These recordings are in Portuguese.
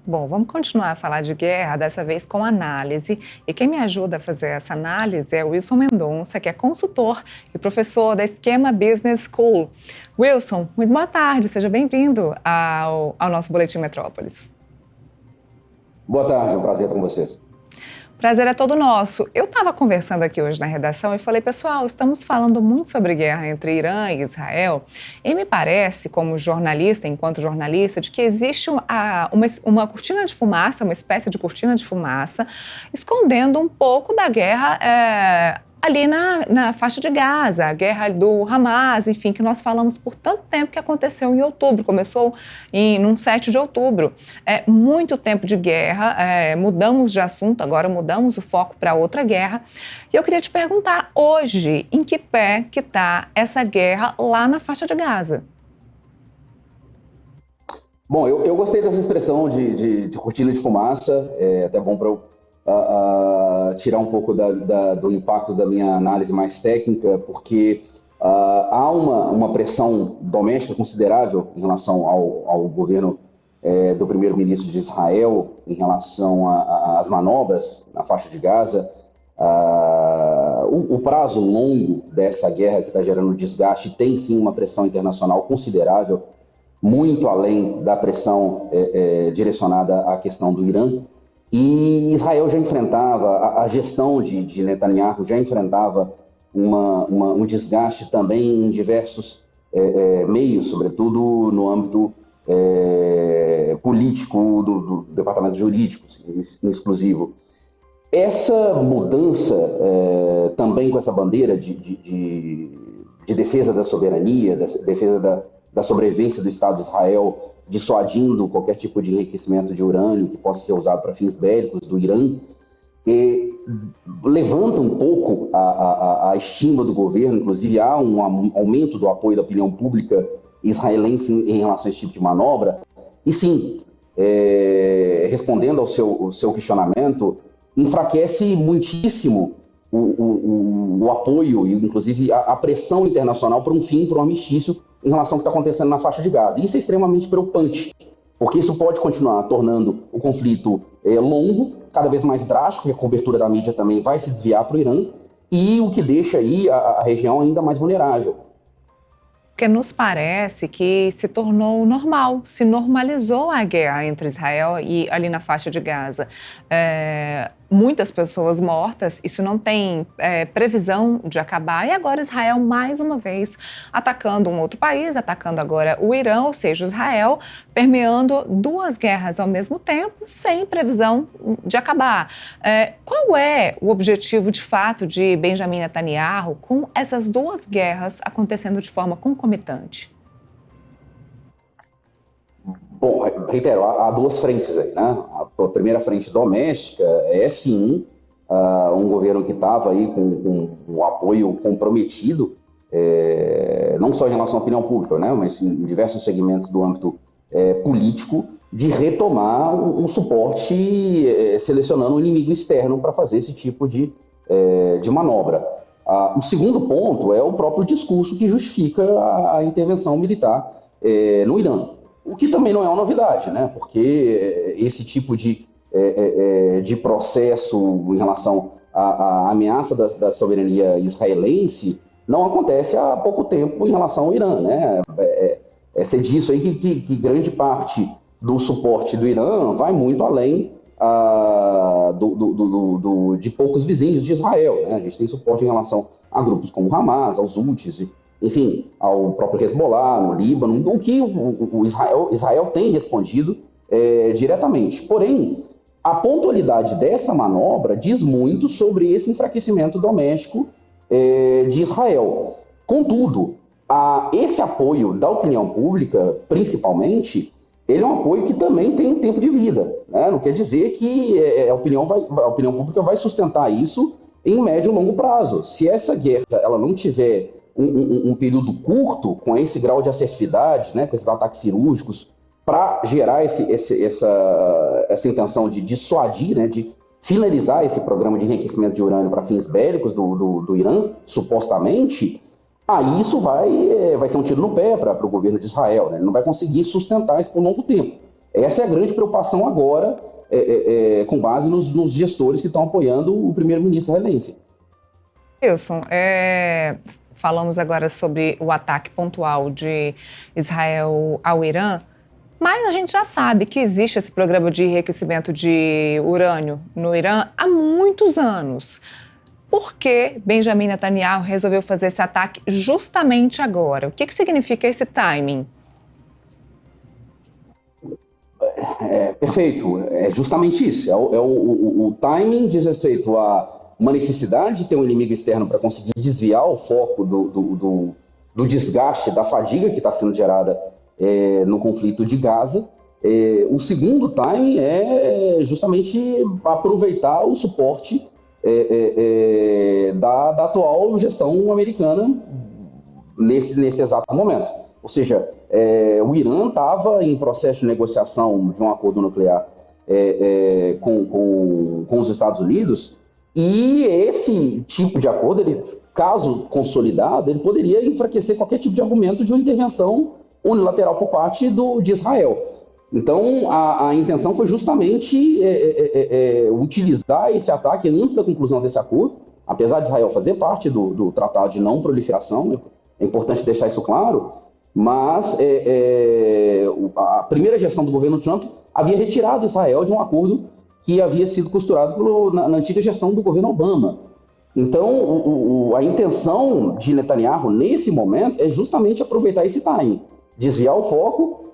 Bom, vamos continuar a falar de guerra, dessa vez com análise. E quem me ajuda a fazer essa análise é o Wilson Mendonça, que é consultor e professor da Esquema Business School. Wilson, muito boa tarde, seja bem-vindo ao nosso Boletim Metrópolis. Boa tarde, é um prazer estar com vocês. Prazer é todo nosso. Eu estava conversando aqui hoje na redação e falei, pessoal, estamos falando muito sobre guerra entre Irã e Israel e me parece, como jornalista, enquanto jornalista, de que existe uma cortina de fumaça, uma espécie de cortina de fumaça, escondendo um pouco da guerra ali na faixa de Gaza, a guerra do Hamas, enfim, que nós falamos por tanto tempo, que aconteceu em outubro, começou no 7 de outubro. Muito tempo de guerra, mudamos de assunto, agora mudamos o foco para outra guerra. E eu queria te perguntar hoje, em que pé que está essa guerra lá na faixa de Gaza? Bom, eu gostei dessa expressão de cortina de fumaça, é até bom para eu tirar um pouco do impacto da minha análise mais técnica, porque há uma pressão doméstica considerável em relação ao governo do primeiro-ministro de Israel, em relação às manobras na faixa de Gaza. O prazo longo dessa guerra que está gerando desgaste tem sim uma pressão internacional considerável, muito além da pressão direcionada à questão do Irã. E Israel já enfrentava, a gestão de Netanyahu já enfrentava um desgaste também em diversos meios, sobretudo no âmbito político do departamento jurídico, em exclusivo. Essa mudança, também com essa bandeira de defesa da soberania, defesa da sobrevivência do Estado de Israel, dissuadindo qualquer tipo de enriquecimento de urânio que possa ser usado para fins bélicos do Irã, levanta um pouco a estima do governo, inclusive há um aumento do apoio da opinião pública israelense em relação a esse tipo de manobra. E sim, respondendo ao seu questionamento, enfraquece muitíssimo o apoio e, inclusive, a pressão internacional para um armistício em relação ao que está acontecendo na faixa de Gaza. Isso é extremamente preocupante, porque isso pode continuar tornando o conflito longo, cada vez mais drástico, e a cobertura da mídia também vai se desviar para o Irã, e o que deixa aí a região ainda mais vulnerável. Porque nos parece que se tornou normal, se normalizou a guerra entre Israel e ali na faixa de Gaza. Muitas pessoas mortas, isso não tem previsão de acabar, e agora Israel mais uma vez atacando um outro país, atacando agora o Irã, ou seja, Israel permeando duas guerras ao mesmo tempo, sem previsão de acabar. Qual é o objetivo de fato de Benjamin Netanyahu com essas duas guerras acontecendo de forma concomitante? Bom, reitero, há duas frentes aí, né? A primeira frente doméstica sim, um governo que estava aí com um apoio comprometido, não só em relação à opinião pública, né? Mas em diversos segmentos do âmbito político, de retomar um suporte selecionando um inimigo externo para fazer esse tipo de manobra. O segundo ponto é o próprio discurso que justifica a intervenção militar no Irã. O que também não é uma novidade, né? Porque esse tipo de processo em relação à ameaça da soberania israelense não acontece há pouco tempo em relação ao Irã, né? Ser disso aí que grande parte do suporte do Irã vai muito além de poucos vizinhos de Israel, né? A gente tem suporte em relação a grupos como Hamas, aos Houthis, enfim, ao próprio Hezbollah, no Líbano, o que o Israel tem respondido diretamente. Porém, a pontualidade dessa manobra diz muito sobre esse enfraquecimento doméstico de Israel. Contudo, esse apoio da opinião pública, principalmente, ele é um apoio que também tem um tempo de vida, né? Não quer dizer que a opinião pública vai sustentar isso em médio e longo prazo. Se essa guerra ela não tiver um período curto, com esse grau de assertividade, né, com esses ataques cirúrgicos, para gerar essa intenção de dissuadir, né, de finalizar esse programa de enriquecimento de urânio para fins bélicos do Irã, supostamente, aí isso vai ser um tiro no pé para o governo de Israel, né? Ele não vai conseguir sustentar isso por longo tempo. Essa é a grande preocupação agora, com base nos gestores que estão apoiando o primeiro-ministro israelense. Wilson, falamos agora sobre o ataque pontual de Israel ao Irã, mas a gente já sabe que existe esse programa de enriquecimento de urânio no Irã há muitos anos. Por que Benjamin Netanyahu resolveu fazer esse ataque justamente agora? O que significa esse timing? Perfeito, é justamente isso. O timing diz respeito a uma necessidade de ter um inimigo externo para conseguir desviar o foco do desgaste, da fadiga que está sendo gerada no conflito de Gaza. O segundo timing é justamente aproveitar o suporte da atual gestão americana nesse exato momento. Ou seja, o Irã estava em processo de negociação de um acordo nuclear com os Estados Unidos, e esse tipo de acordo, caso consolidado, ele poderia enfraquecer qualquer tipo de argumento de uma intervenção unilateral por parte de Israel. Então, a intenção foi justamente utilizar esse ataque antes da conclusão desse acordo, apesar de Israel fazer parte do Tratado de Não Proliferação, é importante deixar isso claro, mas a primeira gestão do governo Trump havia retirado Israel de um acordo que havia sido costurado na antiga gestão do governo Obama. Então, a intenção de Netanyahu, nesse momento, é justamente aproveitar esse time, desviar o foco,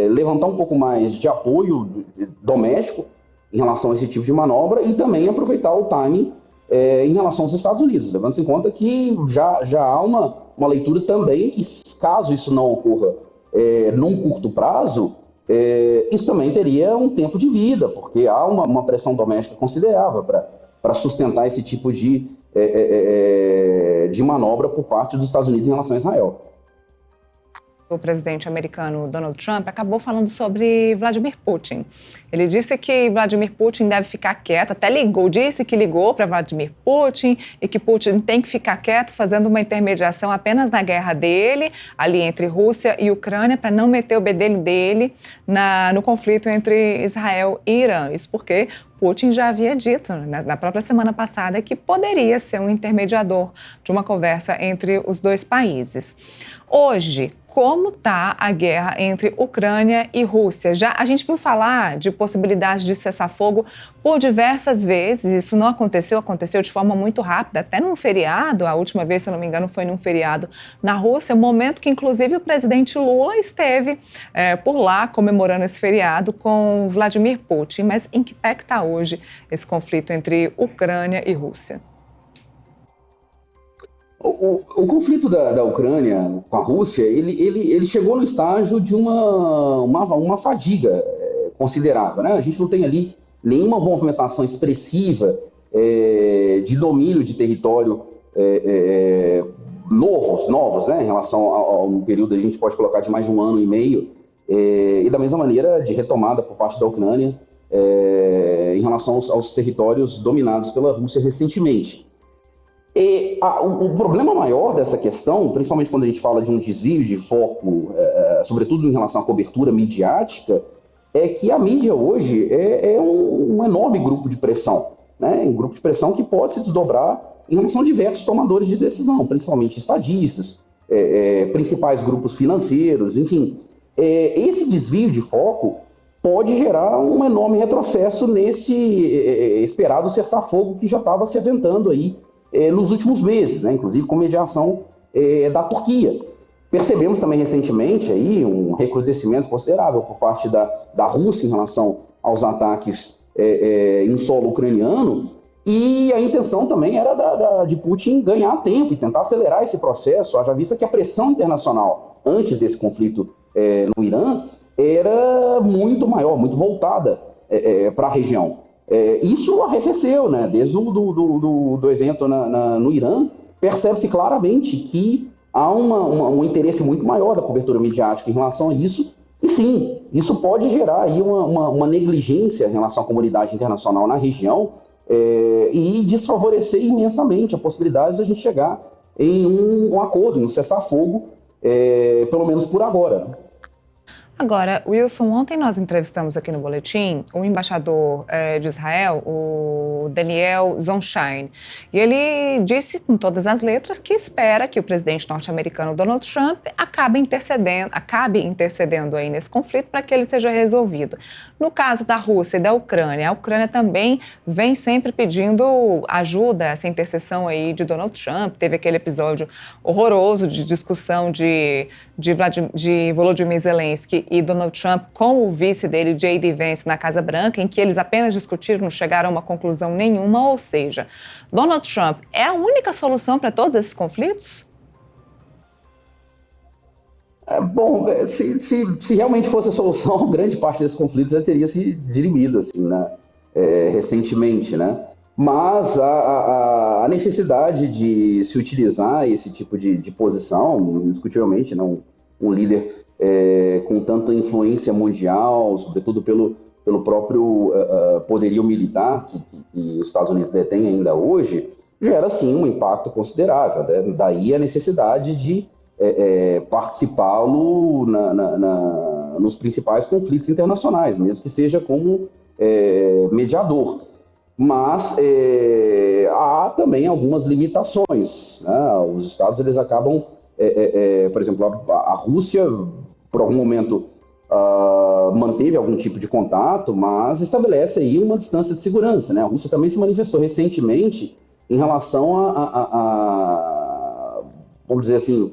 levantar um pouco mais de apoio doméstico em relação a esse tipo de manobra e também aproveitar o time em relação aos Estados Unidos, levando-se em conta que já há uma leitura também que, caso isso não ocorra num curto prazo, isso também teria um tempo de vida, porque há uma pressão doméstica considerável para sustentar esse tipo de manobra por parte dos Estados Unidos em relação a Israel. O presidente americano Donald Trump acabou falando sobre Vladimir Putin. Ele disse que Vladimir Putin deve ficar quieto, disse que ligou para Vladimir Putin e que Putin tem que ficar quieto, fazendo uma intermediação apenas na guerra dele, ali entre Rússia e Ucrânia, para não meter o bedelho dele no conflito entre Israel e Irã. Isso porque Putin já havia dito, na própria semana passada, que poderia ser um intermediador de uma conversa entre os dois países. Hoje, como está a guerra entre Ucrânia e Rússia? A gente viu falar de possibilidade de cessar-fogo por diversas vezes, isso não aconteceu de forma muito rápida, até num feriado, a última vez, se eu não me engano, foi num feriado na Rússia, um momento que inclusive o presidente Lula esteve por lá comemorando esse feriado com Vladimir Putin. Mas em que pé que está hoje esse conflito entre Ucrânia e Rússia? O conflito da Ucrânia com a Rússia, ele chegou no estágio de uma fadiga considerável, né? A gente não tem ali nenhuma movimentação expressiva de domínio de território novos, né? Em relação ao período, a gente pode colocar de mais de 1 ano e meio, e da mesma maneira de retomada por parte da Ucrânia em relação aos territórios dominados pela Rússia recentemente. O problema maior dessa questão, principalmente quando a gente fala de um desvio de foco, sobretudo em relação à cobertura midiática, é que a mídia hoje é um enorme grupo de pressão, né? Um grupo de pressão que pode se desdobrar em relação a diversos tomadores de decisão, principalmente estadistas, principais grupos financeiros, enfim. Esse desvio de foco pode gerar um enorme retrocesso nesse esperado cessar-fogo que já estava se aventando aí nos últimos meses, né? Inclusive com mediação da Turquia. Percebemos também recentemente aí um recrudescimento considerável por parte da Rússia em relação aos ataques em solo ucraniano, e a intenção também era de Putin ganhar tempo e tentar acelerar esse processo, haja vista que a pressão internacional antes desse conflito no Irã era muito maior, muito voltada para a região. Isso arrefeceu, né? Desde do evento no Irã, percebe-se claramente que há um interesse muito maior da cobertura midiática em relação a isso, e sim, isso pode gerar aí uma negligência em relação à comunidade internacional na região e desfavorecer imensamente a possibilidade de a gente chegar em um acordo, em um cessar-fogo, pelo menos por agora. Agora, Wilson, ontem nós entrevistamos aqui no Boletim o embaixador de Israel, o Daniel Zonshine, e ele disse com todas as letras que espera que o presidente norte-americano Donald Trump acabe intercedendo aí nesse conflito para que ele seja resolvido. No caso da Rússia e da Ucrânia, a Ucrânia também vem sempre pedindo ajuda, essa intercessão aí de Donald Trump. Teve aquele episódio horroroso de discussão de Volodymyr Zelensky e Donald Trump com o vice dele, J.D. Vance, na Casa Branca, em que eles apenas discutiram, não chegaram a uma conclusão nenhuma, ou seja, Donald Trump é a única solução para todos esses conflitos? Bom, se realmente fosse a solução, grande parte desses conflitos já teria se dirimido, assim, né? Recentemente, né? Mas a necessidade de se utilizar esse tipo de posição, indiscutivelmente, não, um líder com tanta influência mundial, sobretudo pelo próprio poderio militar que os Estados Unidos detêm ainda hoje, gera, sim, um impacto considerável, né? Daí a necessidade de participá-lo nos principais conflitos internacionais, mesmo que seja como mediador. Mas há também algumas limitações, né? Os estados eles acabam, por exemplo, a Rússia, por algum momento, manteve algum tipo de contato, mas estabelece aí uma distância de segurança, né? A Rússia também se manifestou recentemente em relação vamos dizer assim,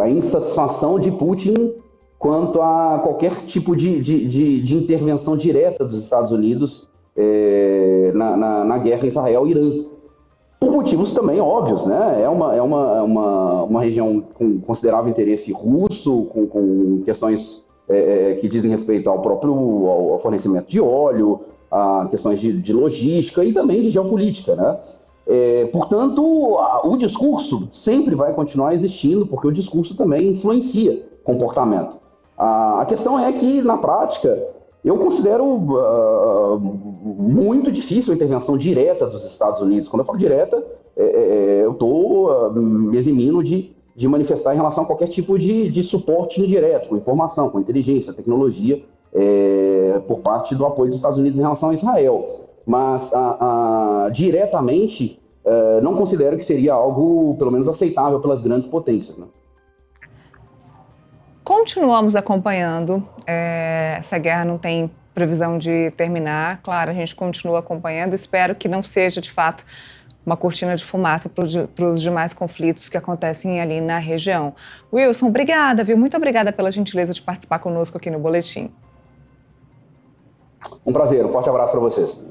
a insatisfação de Putin quanto a qualquer tipo de intervenção direta dos Estados Unidos na guerra Israel-Irã. Por motivos também óbvios, né? É uma região com considerável interesse russo, com questões que dizem respeito ao fornecimento de óleo, a questões de logística e também de geopolítica, né? Portanto, o discurso sempre vai continuar existindo, porque o discurso também influencia comportamento. A questão é que, na prática, eu considero muito difícil a intervenção direta dos Estados Unidos. Quando eu falo direta, eu estou me eximindo de manifestar em relação a qualquer tipo de suporte indireto, com informação, com inteligência, tecnologia, por parte do apoio dos Estados Unidos em relação a Israel. Mas diretamente, não considero que seria algo, pelo menos, aceitável pelas grandes potências, né? Continuamos acompanhando, essa guerra não tem previsão de terminar, claro, a gente continua acompanhando, espero que não seja, de fato, uma cortina de fumaça para os demais conflitos que acontecem ali na região. Wilson, obrigada, viu? Muito obrigada pela gentileza de participar conosco aqui no Boletim. Um prazer, um forte abraço para vocês.